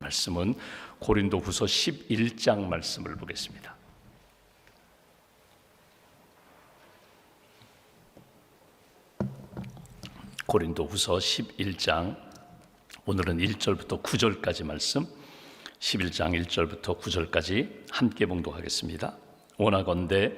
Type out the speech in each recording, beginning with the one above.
말씀은 고린도후서 11장 말씀을 보겠습니다. 고린도후서 11장, 오늘은 1절부터 9절까지 말씀, 11장 1절부터 9절까지 함께 봉독하겠습니다. 원하건대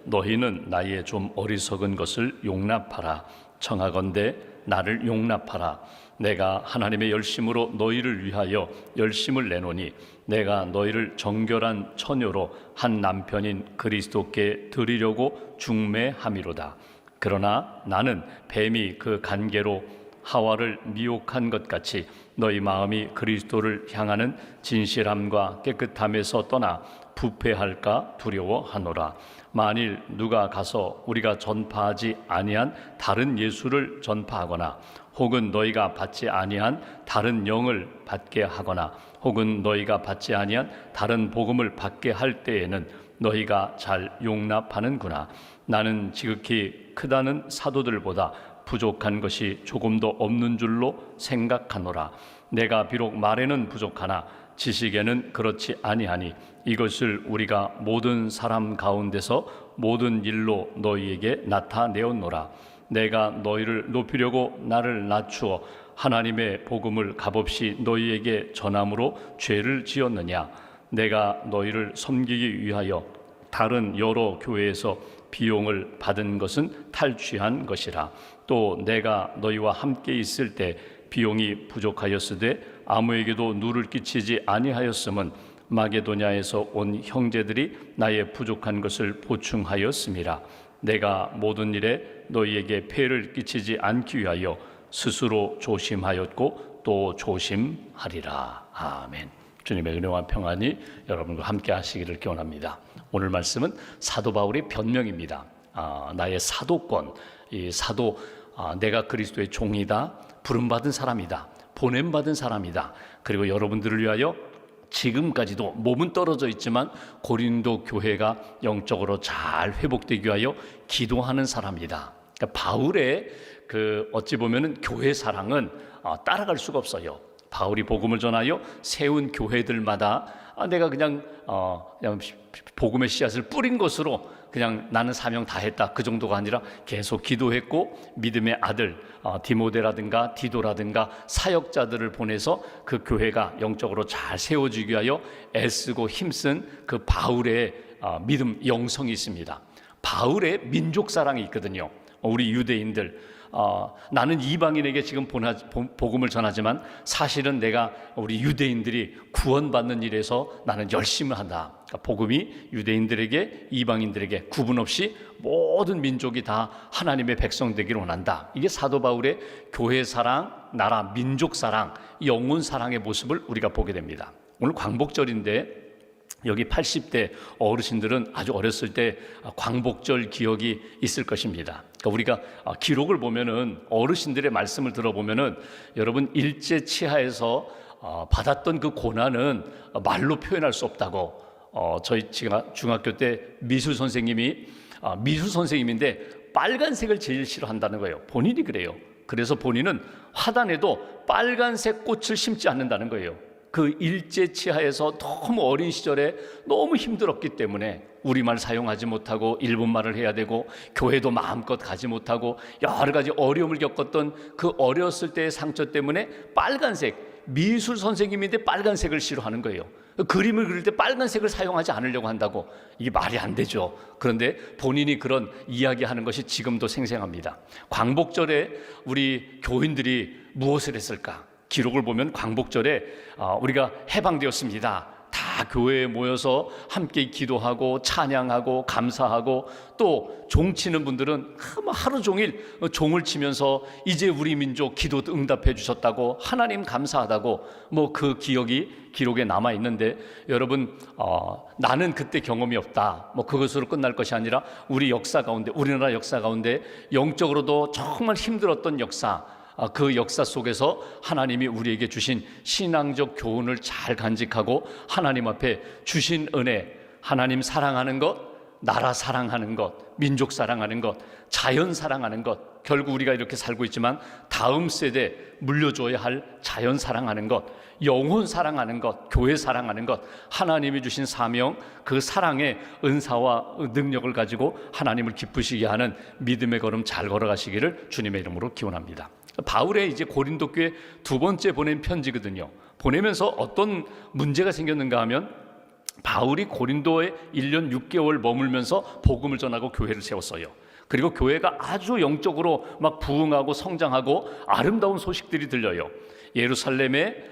너희는 나의 좀 어리석은 것을 용납하라. 청하건대 나를 용납하라. 내가 하나님의 열심으로 너희를 위하여 열심을 내노니 내가 너희를 정결한 처녀로 한 남편인 그리스도께 드리려고 중매함이로다. 그러나 나는 뱀이 그 간계로 하와를 미혹한 것 같이 너희 마음이 그리스도를 향하는 진실함과 깨끗함에서 떠나 부패할까 두려워하노라. 만일 누가 가서 우리가 전파하지 아니한 다른 예수를 전파하거나 혹은 너희가 받지 아니한 다른 영을 받게 하거나 혹은 너희가 받지 아니한 다른 복음을 받게 할 때에는 너희가 잘 용납하는구나. 나는 지극히 크다는 사도들보다 부족한 것이 조금도 없는 줄로 생각하노라. 내가 비록 말에는 부족하나 지식에는 그렇지 아니하니 이것을 우리가 모든 사람 가운데서 모든 일로 너희에게 나타내었노라. 내가 너희를 높이려고 나를 낮추어 하나님의 복음을 값없이 너희에게 전함으로 죄를 지었느냐. 내가 너희를 섬기기 위하여 다른 여러 교회에서 비용을 받은 것은 탈취한 것이라. 또 내가 너희와 함께 있을 때 비용이 부족하였으되 아무에게도 누를 끼치지 아니하였음은 마게도냐에서 온 형제들이 나의 부족한 것을 보충하였음이라. 내가 모든 일에 너희에게 폐를 끼치지 않기 위하여 스스로 조심하였고 또 조심하리라. 아멘. 주님의 은혜와 평안이 여러분과 함께 하시기를 기원합니다. 오늘 말씀은 사도 바울의 변명입니다. 나의 사도권, 이 사도, 내가 그리스도의 종이다, 부름받은 사람이다, 보냄받은 사람이다. 그리고 여러분들을 위하여 지금까지도 몸은 떨어져 있지만 고린도 교회가 영적으로 잘 회복되기 위하여 기도하는 사람이다. 그러니까 바울의 어찌 보면은 교회 사랑은 따라갈 수가 없어요. 바울이 복음을 전하여 세운 교회들마다 내가 그냥 복음의 씨앗을 뿌린 것으로 그냥 나는 사명 다 했다, 그 정도가 아니라 계속 기도했고 믿음의 아들 디모데라든가 디도라든가 사역자들을 보내서 그 교회가 영적으로 잘 세워지기 위하여 애쓰고 힘쓴 그 바울의 믿음 영성이 있습니다. 바울의 민족 사랑이 있거든요. 우리 유대인들, 나는 이방인에게 지금 복음을 전하지만 사실은 내가 우리 유대인들이 구원받는 일에서 나는 열심히 한다. 그러니까 복음이 유대인들에게 이방인들에게 구분 없이 모든 민족이 다 하나님의 백성 되기를 원한다. 이게 사도 바울의 교회 사랑, 나라, 민족 사랑, 영혼 사랑의 모습을 우리가 보게 됩니다. 오늘 광복절인데 여기 80대 어르신들은 아주 어렸을 때 광복절 기억이 있을 것입니다. 그러니까 우리가 기록을 보면은, 어르신들의 말씀을 들어보면은, 여러분 일제 치하에서 받았던 그 고난은 말로 표현할 수 없다고. 제가 중학교 때 미술 선생님인데 빨간색을 제일 싫어한다는 거예요. 본인이 그래요. 그래서 본인은 화단에도 빨간색 꽃을 심지 않는다는 거예요. 그 일제 치하에서 너무 어린 시절에 너무 힘들었기 때문에 우리말 사용하지 못하고 일본말을 해야 되고 교회도 마음껏 가지 못하고 여러 가지 어려움을 겪었던 그 어렸을 때의 상처 때문에 빨간색, 미술 선생님인데 빨간색을 싫어하는 거예요. 그림을 그릴 때 빨간색을 사용하지 않으려고 한다고. 이게 말이 안 되죠. 그런데 본인이 그런 이야기하는 것이 지금도 생생합니다. 광복절에 우리 교인들이 무엇을 했을까? 기록을 보면 광복절에 우리가 해방되었습니다. 다 교회에 모여서 함께 기도하고 찬양하고 감사하고, 또 종치는 분들은 하루 종일 종을 치면서 이제 우리 민족 기도 응답해 주셨다고, 하나님 감사하다고, 그 기억이 기록에 남아 있는데, 여러분 나는 그때 경험이 없다, 그것으로 끝날 것이 아니라 우리 역사 가운데, 우리나라 역사 가운데 영적으로도 정말 힘들었던 역사, 그 역사 속에서 하나님이 우리에게 주신 신앙적 교훈을 잘 간직하고 하나님 앞에 주신 은혜, 하나님 사랑하는 것, 나라 사랑하는 것, 민족 사랑하는 것, 자연 사랑하는 것, 결국 우리가 이렇게 살고 있지만 다음 세대 물려줘야 할 자연 사랑하는 것, 영혼 사랑하는 것, 교회 사랑하는 것, 하나님이 주신 사명, 그 사랑의 은사와 능력을 가지고 하나님을 기쁘시게 하는 믿음의 걸음 잘 걸어가시기를 주님의 이름으로 기원합니다. 바울의 이제 고린도 교회 두 번째 보낸 편지거든요. 보내면서 어떤 문제가 생겼는가 하면 바울이 고린도에 1년 6개월 머물면서 복음을 전하고 교회를 세웠어요. 그리고 교회가 아주 영적으로 막 부흥하고 성장하고 아름다운 소식들이 들려요. 예루살렘에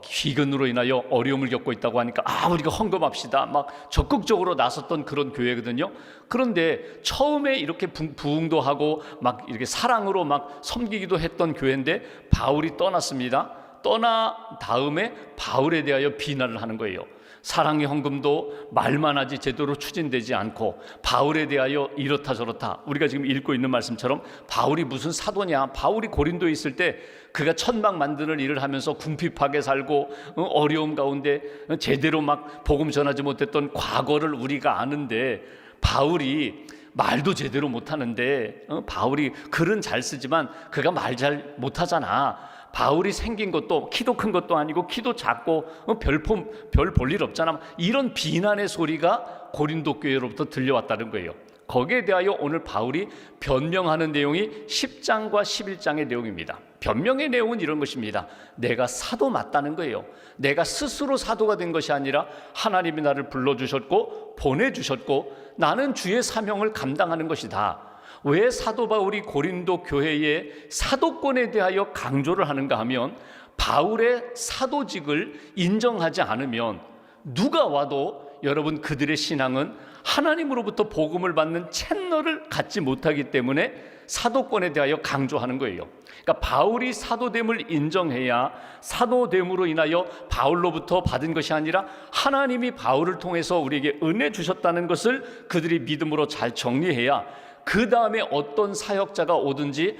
기근으로 인하여 어려움을 겪고 있다고 하니까 우리가 헌금합시다 막 적극적으로 나섰던 그런 교회거든요. 그런데 처음에 이렇게 부흥도 하고 막 이렇게 사랑으로 막 섬기기도 했던 교회인데 바울이 떠났습니다. 떠나 다음에 바울에 대하여 비난을 하는 거예요. 사랑의 헌금도 말만 하지 제대로 추진되지 않고 바울에 대하여 이렇다 저렇다. 우리가 지금 읽고 있는 말씀처럼 바울이 무슨 사도냐. 바울이 고린도에 있을 때 그가 천막 만드는 일을 하면서 궁핍하게 살고 어려움 가운데 제대로 막 복음 전하지 못했던 과거를 우리가 아는데 바울이 말도 제대로 못하는데 바울이 글은 잘 쓰지만 그가 말 잘 못하잖아. 바울이 생긴 것도 키도 큰 것도 아니고 키도 작고 별 볼 일 없잖아. 이런 비난의 소리가 고린도 교회로부터 들려왔다는 거예요. 거기에 대하여 오늘 바울이 변명하는 내용이 10장과 11장의 내용입니다. 변명의 내용은 이런 것입니다. 내가 사도 맞다는 거예요. 내가 스스로 사도가 된 것이 아니라 하나님이 나를 불러주셨고 보내주셨고 나는 주의 사명을 감당하는 것이다. 왜 사도 바울이 고린도 교회의 사도권에 대하여 강조를 하는가 하면 바울의 사도직을 인정하지 않으면 누가 와도 여러분 그들의 신앙은 하나님으로부터 복음을 받는 채널을 갖지 못하기 때문에 사도권에 대하여 강조하는 거예요. 그러니까 바울이 사도됨을 인정해야 사도됨으로 인하여 바울로부터 받은 것이 아니라 하나님이 바울을 통해서 우리에게 은혜 주셨다는 것을 그들이 믿음으로 잘 정리해야 그 다음에 어떤 사역자가 오든지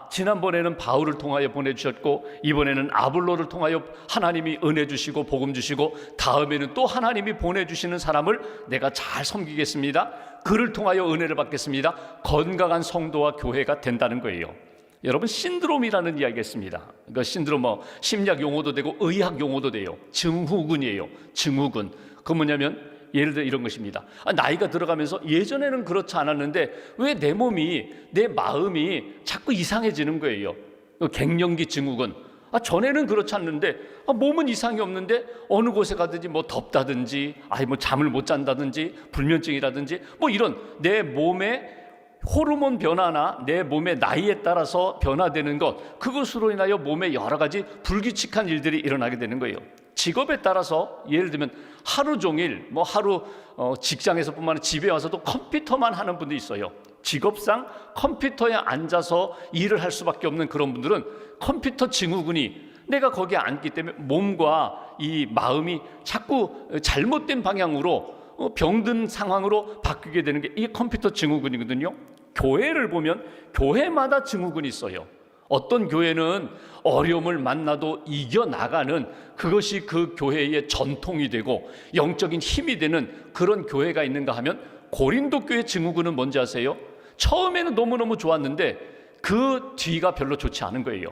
지난번에는 바울을 통하여 보내주셨고 이번에는 아볼로를 통하여 하나님이 은혜 주시고 복음 주시고 다음에는 또 하나님이 보내주시는 사람을 내가 잘 섬기겠습니다. 그를 통하여 은혜를 받겠습니다. 건강한 성도와 교회가 된다는 거예요. 여러분 신드롬이라는 이야기가 있습니다. 그러니까 신드롬 심리학 용어도 되고 의학 용어도 돼요. 증후군이에요. 증후군. 그 뭐냐면 예를 들어 이런 것입니다. 나이가 들어가면서 예전에는 그렇지 않았는데 왜 내 몸이 내 마음이 자꾸 이상해지는 거예요. 갱년기 증후군. 전에는 그렇지 않는데 몸은 이상이 없는데 어느 곳에 가든지 뭐 덥다든지 뭐 잠을 못 잔다든지 불면증이라든지 뭐 이런 내 몸의 호르몬 변화나 내 몸의 나이에 따라서 변화되는 것, 그것으로 인하여 몸에 여러 가지 불규칙한 일들이 일어나게 되는 거예요. 직업에 따라서 예를 들면 하루 종일 하루 직장에서뿐만 아니라 집에 와서도 컴퓨터만 하는 분도 있어요. 직업상 컴퓨터에 앉아서 일을 할 수밖에 없는 그런 분들은 컴퓨터 증후군이 내가 거기에 앉기 때문에 몸과 이 마음이 자꾸 잘못된 방향으로 병든 상황으로 바뀌게 되는 게 이 컴퓨터 증후군이거든요. 교회를 보면 교회마다 증후군이 있어요. 어떤 교회는 어려움을 만나도 이겨나가는 그것이 그 교회의 전통이 되고 영적인 힘이 되는 그런 교회가 있는가 하면 고린도 교회 증후군은 뭔지 아세요? 처음에는 너무너무 좋았는데 그 뒤가 별로 좋지 않은 거예요.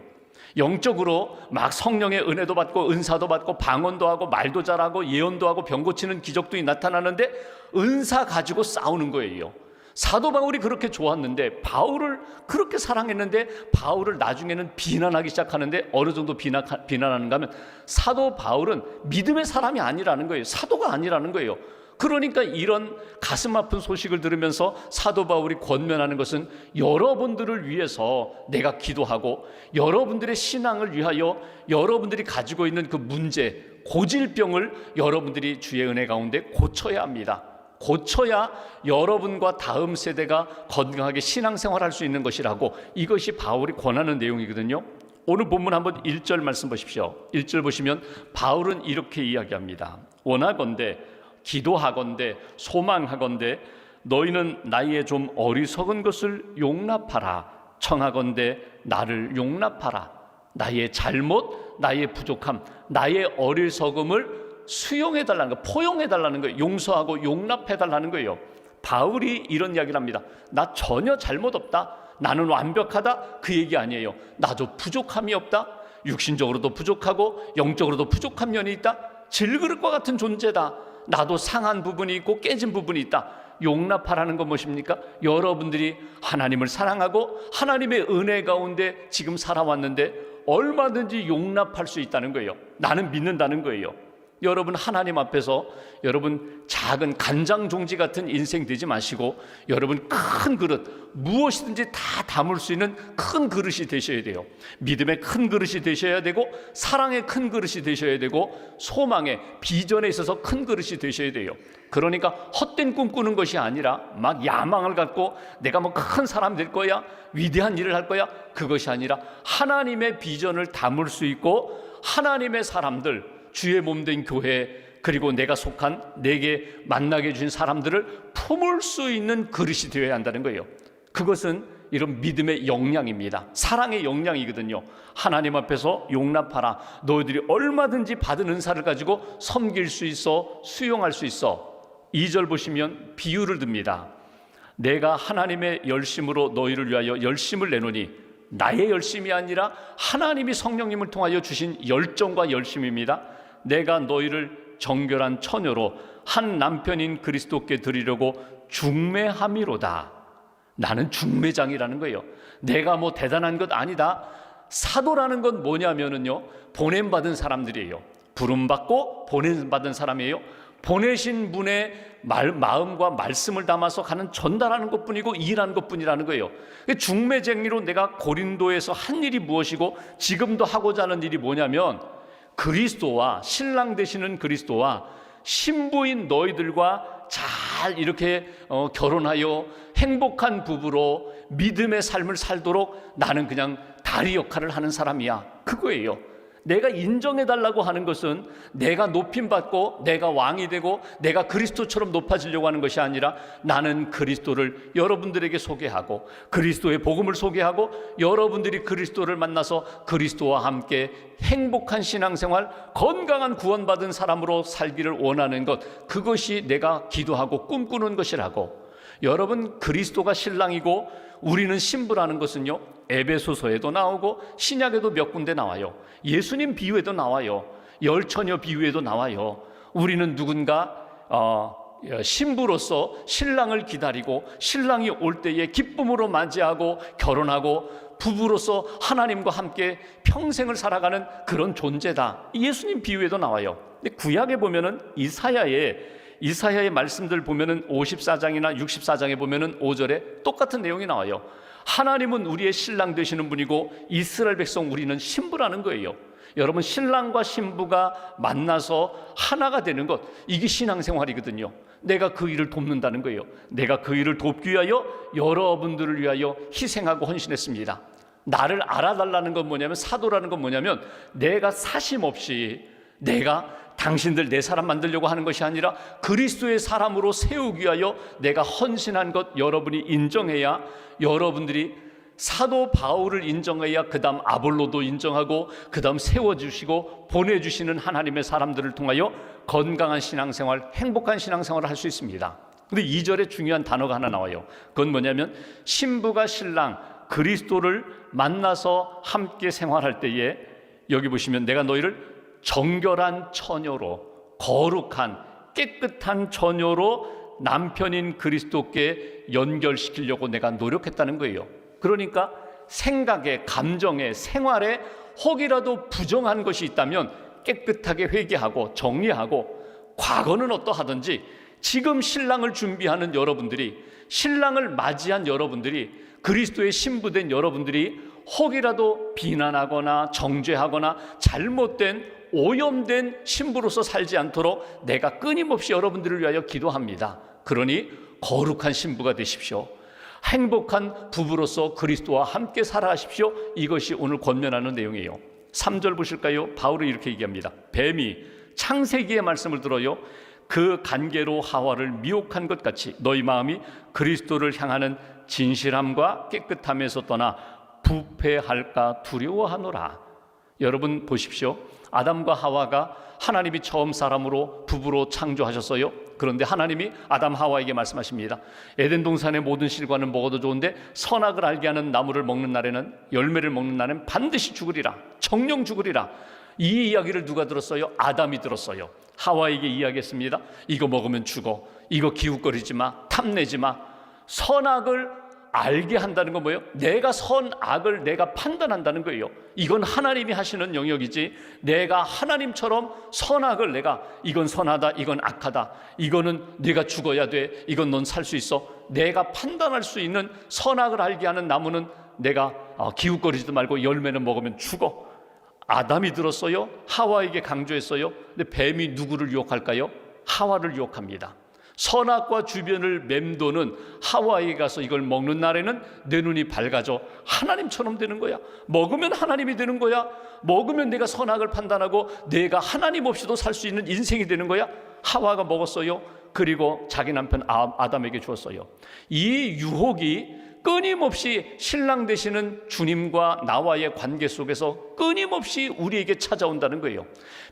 영적으로 막 성령의 은혜도 받고 은사도 받고 방언도 하고 말도 잘하고 예언도 하고 병 고치는 기적도 나타나는데 은사 가지고 싸우는 거예요. 사도 바울이 그렇게 좋았는데 바울을 그렇게 사랑했는데 바울을 나중에는 비난하기 시작하는데 어느 정도 비난하는가 하면 사도 바울은 믿음의 사람이 아니라는 거예요. 사도가 아니라는 거예요. 그러니까 이런 가슴 아픈 소식을 들으면서 사도 바울이 권면하는 것은 여러분들을 위해서 내가 기도하고 여러분들의 신앙을 위하여 여러분들이 가지고 있는 그 문제, 고질병을 여러분들이 주의 은혜 가운데 고쳐야 합니다. 고쳐야 여러분과 다음 세대가 건강하게 신앙생활할 수 있는 것이라고, 이것이 바울이 권하는 내용이거든요. 오늘 본문 한번 1절 말씀 보십시오. 1절 보시면 바울은 이렇게 이야기합니다. 원하건대 기도하건대 소망하건대 너희는 나의 좀 어리석은 것을 용납하라. 청하건대 나를 용납하라. 나의 잘못, 나의 부족함, 나의 어리석음을 수용해달라는 거, 포용해달라는 거예요. 용서하고 용납해달라는 거예요. 바울이 이런 이야기를 합니다. 나 전혀 잘못 없다. 나는 완벽하다, 그 얘기 아니에요. 나도 부족함이 없다. 육신적으로도 부족하고 영적으로도 부족한 면이 있다. 질그릇과 같은 존재다. 나도 상한 부분이 있고 깨진 부분이 있다. 용납하라는 건 무엇입니까? 여러분들이 하나님을 사랑하고 하나님의 은혜 가운데 지금 살아왔는데 얼마든지 용납할 수 있다는 거예요. 나는 믿는다는 거예요. 여러분, 하나님 앞에서 여러분 작은 간장 종지 같은 인생 되지 마시고 여러분 큰 그릇, 무엇이든지 다 담을 수 있는 큰 그릇이 되셔야 돼요. 믿음의 큰 그릇이 되셔야 되고, 사랑의 큰 그릇이 되셔야 되고, 소망의 비전에 있어서 큰 그릇이 되셔야 돼요. 그러니까 헛된 꿈 꾸는 것이 아니라 막 야망을 갖고 내가 뭐 큰 사람 될 거야, 위대한 일을 할 거야, 그것이 아니라 하나님의 비전을 담을 수 있고, 하나님의 사람들, 주의 몸된 교회, 그리고 내가 속한 내게 만나게 해주신 사람들을 품을 수 있는 그릇이 되어야 한다는 거예요. 그것은 이런 믿음의 역량입니다. 사랑의 역량이거든요. 하나님 앞에서 용납하라. 너희들이 얼마든지 받은 은사를 가지고 섬길 수 있어, 수용할 수 있어. 2절 보시면 비유를 듭니다. 내가 하나님의 열심으로 너희를 위하여 열심을 내노니, 나의 열심이 아니라 하나님이 성령님을 통하여 주신 열정과 열심입니다. 내가 너희를 정결한 처녀로 한 남편인 그리스도께 드리려고 중매함이로다. 나는 중매장이라는 거예요. 내가 뭐 대단한 것 아니다. 사도라는 건 뭐냐면은요, 보냄받은 사람들이에요. 부름받고 보냄받은 사람이에요. 보내신 분의 마음과 말씀을 담아서 가는 전달하는 것뿐이고 일하는 것뿐이라는 거예요. 중매쟁이로 내가 고린도에서 한 일이 무엇이고 지금도 하고자 하는 일이 뭐냐면, 그리스도와, 신랑 되시는 그리스도와 신부인 너희들과 잘 이렇게 결혼하여 행복한 부부로 믿음의 삶을 살도록 나는 그냥 다리 역할을 하는 사람이야. 그거예요. 내가 인정해달라고 하는 것은 내가 높임받고 내가 왕이 되고 내가 그리스도처럼 높아지려고 하는 것이 아니라, 나는 그리스도를 여러분들에게 소개하고 그리스도의 복음을 소개하고 여러분들이 그리스도를 만나서 그리스도와 함께 행복한 신앙생활, 건강한 구원받은 사람으로 살기를 원하는 것, 그것이 내가 기도하고 꿈꾸는 것이라고. 여러분, 그리스도가 신랑이고 우리는 신부라는 것은요, 에베소서에도 나오고 신약에도 몇 군데 나와요. 예수님 비유에도 나와요. 열처녀 비유에도 나와요. 우리는 누군가 신부로서 신랑을 기다리고 신랑이 올 때에 기쁨으로 맞이하고 결혼하고 부부로서 하나님과 함께 평생을 살아가는 그런 존재다. 예수님 비유에도 나와요. 근데 구약에 보면은 이사야의 말씀들 보면은 54장이나 64장에 보면은 5절에 똑같은 내용이 나와요. 하나님은 우리의 신랑 되시는 분이고 이스라엘 백성 우리는 신부라는 거예요. 여러분, 신랑과 신부가 만나서 하나가 되는 것, 이게 신앙생활이거든요. 내가 그 일을 돕는다는 거예요. 내가 그 일을 돕기 위하여 여러분들을 위하여 희생하고 헌신했습니다. 나를 알아달라는 건 뭐냐면, 사도라는 건 뭐냐면, 내가 사심 없이 내가 당신들 내 사람 만들려고 하는 것이 아니라 그리스도의 사람으로 세우기 위하여 내가 헌신한 것 여러분이 인정해야, 여러분들이 사도 바울을 인정해야 그 다음 아볼로도 인정하고 그 다음 세워주시고 보내주시는 하나님의 사람들을 통하여 건강한 신앙생활, 행복한 신앙생활을 할 수 있습니다. 근데 2절에 중요한 단어가 하나 나와요. 그건 뭐냐면, 신부가 신랑 그리스도를 만나서 함께 생활할 때에, 여기 보시면 내가 너희를 정결한 처녀로, 거룩한 깨끗한 처녀로 남편인 그리스도께 연결시키려고 내가 노력했다는 거예요. 그러니까 생각에, 감정에, 생활에 혹이라도 부정한 것이 있다면 깨끗하게 회개하고 정리하고, 과거는 어떠하든지 지금 신랑을 준비하는 여러분들이, 신랑을 맞이한 여러분들이, 그리스도의 신부된 여러분들이 혹이라도 비난하거나 정죄하거나 잘못된 오염된 신부로서 살지 않도록 내가 끊임없이 여러분들을 위하여 기도합니다. 그러니 거룩한 신부가 되십시오. 행복한 부부로서 그리스도와 함께 살아가십시오. 이것이 오늘 권면하는 내용이에요. 3절 보실까요? 바울이 이렇게 얘기합니다. 뱀이 창세기의 말씀을 들어요. 그 간계로 하와를 미혹한 것 같이 너희 마음이 그리스도를 향하는 진실함과 깨끗함에서 떠나 부패할까 두려워하노라. 여러분 보십시오. 아담과 하와가 하나님이 처음 사람으로 부부로 창조하셨어요. 그런데 하나님이 아담 하와에게 말씀하십니다. 에덴 동산의 모든 실과는 먹어도 좋은데 선악을 알게 하는 나무를 먹는 날에는, 열매를 먹는 날에는 반드시 죽으리라. 정령 죽으리라. 이 이야기를 누가 들었어요? 아담이 들었어요. 하와에게 이야기했습니다. 이거 먹으면 죽어. 이거 기웃거리지 마. 탐내지 마. 선악을 알게 한다는 건 뭐예요? 내가 선악을 내가 판단한다는 거예요. 이건 하나님이 하시는 영역이지, 내가 하나님처럼 선악을 내가 이건 선하다, 이건 악하다, 이거는 네가 죽어야 돼, 이건 넌 살 수 있어, 내가 판단할 수 있는 선악을 알게 하는 나무는 내가 기웃거리지도 말고 열매는 먹으면 죽어. 아담이 들었어요. 하와에게 강조했어요. 근데 뱀이 누구를 유혹할까요? 하와를 유혹합니다. 선악과 주변을 맴도는 하와에게 가서 이걸 먹는 날에는 내 눈이 밝아져 하나님처럼 되는 거야. 먹으면 하나님이 되는 거야. 먹으면 내가 선악을 판단하고 내가 하나님 없이도 살 수 있는 인생이 되는 거야. 하와가 먹었어요. 그리고 자기 남편 아담에게 주었어요. 이 유혹이 끊임없이 신랑 되시는 주님과 나와의 관계 속에서 끊임없이 우리에게 찾아온다는 거예요.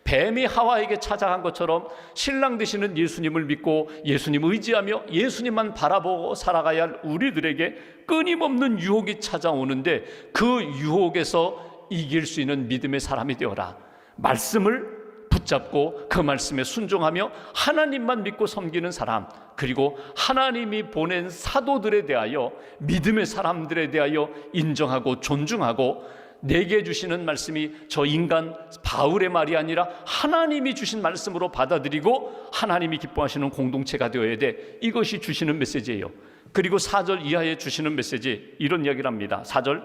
뱀이 하와에게 찾아간 것처럼 신랑 되시는 예수님을 믿고 예수님 의지하며 예수님만 바라보고 살아가야 할 우리들에게 끊임없는 유혹이 찾아오는데, 그 유혹에서 이길 수 있는 믿음의 사람이 되어라. 말씀을 붙잡고 그 말씀에 순종하며 하나님만 믿고 섬기는 사람, 그리고 하나님이 보낸 사도들에 대하여, 믿음의 사람들에 대하여 인정하고 존중하고, 내게 주시는 말씀이 저 인간 바울의 말이 아니라 하나님이 주신 말씀으로 받아들이고 하나님이 기뻐하시는 공동체가 되어야 돼. 이것이 주시는 메시지예요. 그리고 4절 이하에 주시는 메시지, 이런 이야기를 합니다. 4절,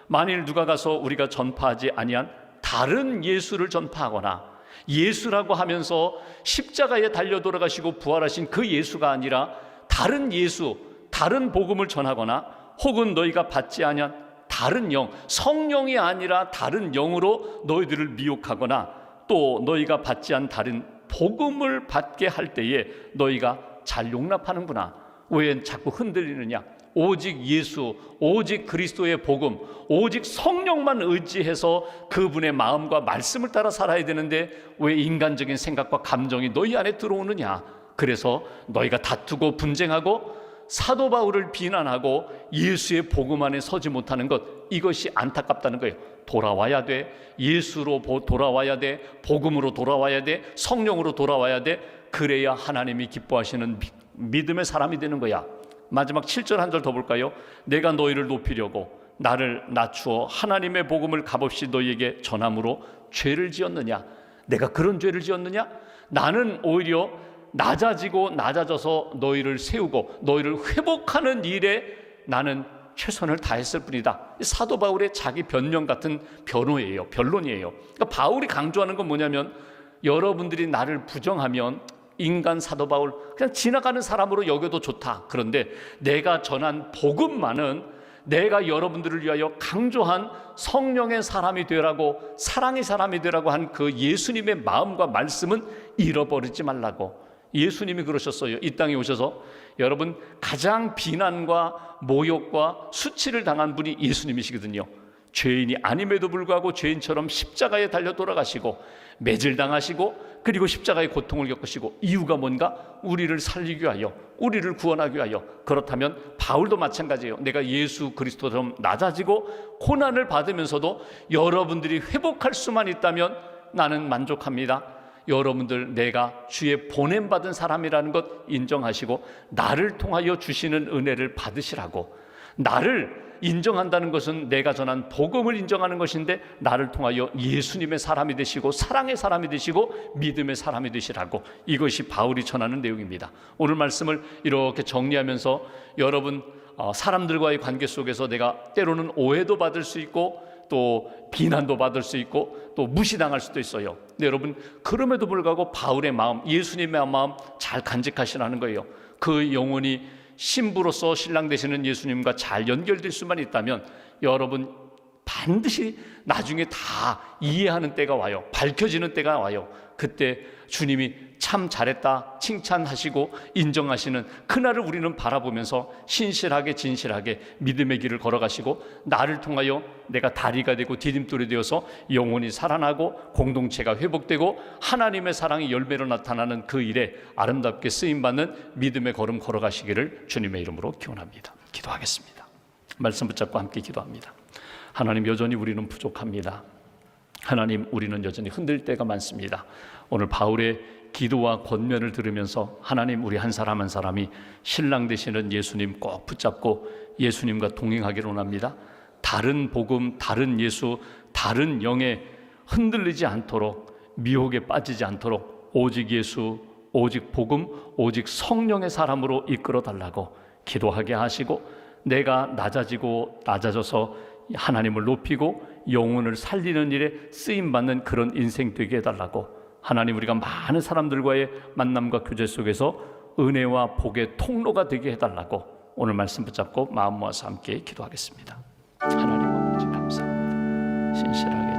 만일 누가 가서 우리가 전파하지 아니한 다른 예수를 전파하거나, 예수라고 하면서 십자가에 달려 돌아가시고 부활하신 그 예수가 아니라 다른 예수, 다른 복음을 전하거나, 혹은 너희가 받지 아니한 다른 영, 성령이 아니라 다른 영으로 너희들을 미혹하거나, 또 너희가 받지 않은 다른 복음을 받게 할 때에 너희가 잘 용납하는구나. 왜 자꾸 흔들리느냐? 오직 예수, 오직 그리스도의 복음, 오직 성령만 의지해서 그분의 마음과 말씀을 따라 살아야 되는데 왜 인간적인 생각과 감정이 너희 안에 들어오느냐? 그래서 너희가 다투고 분쟁하고 사도 바울을 비난하고 예수의 복음 안에 서지 못하는 것, 이것이 안타깝다는 거예요. 돌아와야 돼. 예수로 돌아와야 돼. 복음으로 돌아와야 돼. 성령으로 돌아와야 돼. 그래야 하나님이 기뻐하시는 믿음의 사람이 되는 거야. 마지막 7절 한 절 더 볼까요? 내가 너희를 높이려고 나를 낮추어 하나님의 복음을 값없이 너희에게 전함으로 죄를 지었느냐? 내가 그런 죄를 지었느냐? 나는 오히려 낮아져서 너희를 세우고 너희를 회복하는 일에 나는 최선을 다했을 뿐이다. 사도 바울의 자기 변명 같은 변론이에요. 그러니까 바울이 강조하는 건 뭐냐면, 여러분들이 나를 부정하면 인간 사도 바울 그냥 지나가는 사람으로 여겨도 좋다. 그런데 내가 전한 복음만은, 내가 여러분들을 위하여 강조한 성령의 사람이 되라고, 사랑의 사람이 되라고 한 그 예수님의 마음과 말씀은 잃어버리지 말라고. 예수님이 그러셨어요. 이 땅에 오셔서 여러분 가장 비난과 모욕과 수치를 당한 분이 예수님이시거든요. 죄인이 아님에도 불구하고 죄인처럼 십자가에 달려 돌아가시고 매질당하시고, 그리고 십자가의 고통을 겪으시고, 이유가 뭔가? 우리를 살리기 위하여, 우리를 구원하기 위하여. 그렇다면 바울도 마찬가지예요. 내가 예수 그리스도처럼 낮아지고 고난을 받으면서도 여러분들이 회복할 수만 있다면 나는 만족합니다. 여러분들 내가 주의 보냄받은 사람이라는 것 인정하시고 나를 통하여 주시는 은혜를 받으시라고. 나를 인정한다는 것은 내가 전한 복음을 인정하는 것인데, 나를 통하여 예수님의 사람이 되시고 사랑의 사람이 되시고 믿음의 사람이 되시라고. 이것이 바울이 전하는 내용입니다. 오늘 말씀을 이렇게 정리하면서 여러분 사람들과의 관계 속에서 내가 때로는 오해도 받을 수 있고 또 비난도 받을 수 있고 또 무시당할 수도 있어요. 근데 여러분 그럼에도 불구하고 바울의 마음, 예수님의 마음 잘 간직하시라는 거예요. 그 영혼이 신부로서 신랑 되시는 예수님과 잘 연결될 수만 있다면 여러분 반드시 나중에 다 이해하는 때가 와요. 밝혀지는 때가 와요. 그때 주님이 참 잘했다 칭찬하시고 인정하시는 그날을 우리는 바라보면서 신실하게 진실하게 믿음의 길을 걸어가시고, 나를 통하여 내가 다리가 되고 디딤돌이 되어서 영혼이 살아나고 공동체가 회복되고 하나님의 사랑이 열매로 나타나는 그 일에 아름답게 쓰임받는 믿음의 걸음 걸어가시기를 주님의 이름으로 기원합니다. 기도하겠습니다. 말씀 붙잡고 함께 기도합니다. 하나님, 여전히 우리는 부족합니다. 하나님, 우리는 여전히 흔들 때가 많습니다. 오늘 바울의 기도와 권면을 들으면서 하나님, 우리 한 사람 한 사람이 신랑 되시는 예수님 꼭 붙잡고 예수님과 동행하기를 원합니다. 다른 복음, 다른 예수, 다른 영에 흔들리지 않도록, 미혹에 빠지지 않도록 오직 예수, 오직 복음, 오직 성령의 사람으로 이끌어 달라고 기도하게 하시고, 내가 낮아져서 하나님을 높이고 영혼을 살리는 일에 쓰임받는 그런 인생 되게 해달라고, 하나님, 우리가 많은 사람들과의 만남과 교제 속에서 은혜와 복의 통로가 되게 해달라고 오늘 말씀 붙잡고 마음 모아서 함께 기도하겠습니다. 하나님 아버지, 감사합니다. 신실하게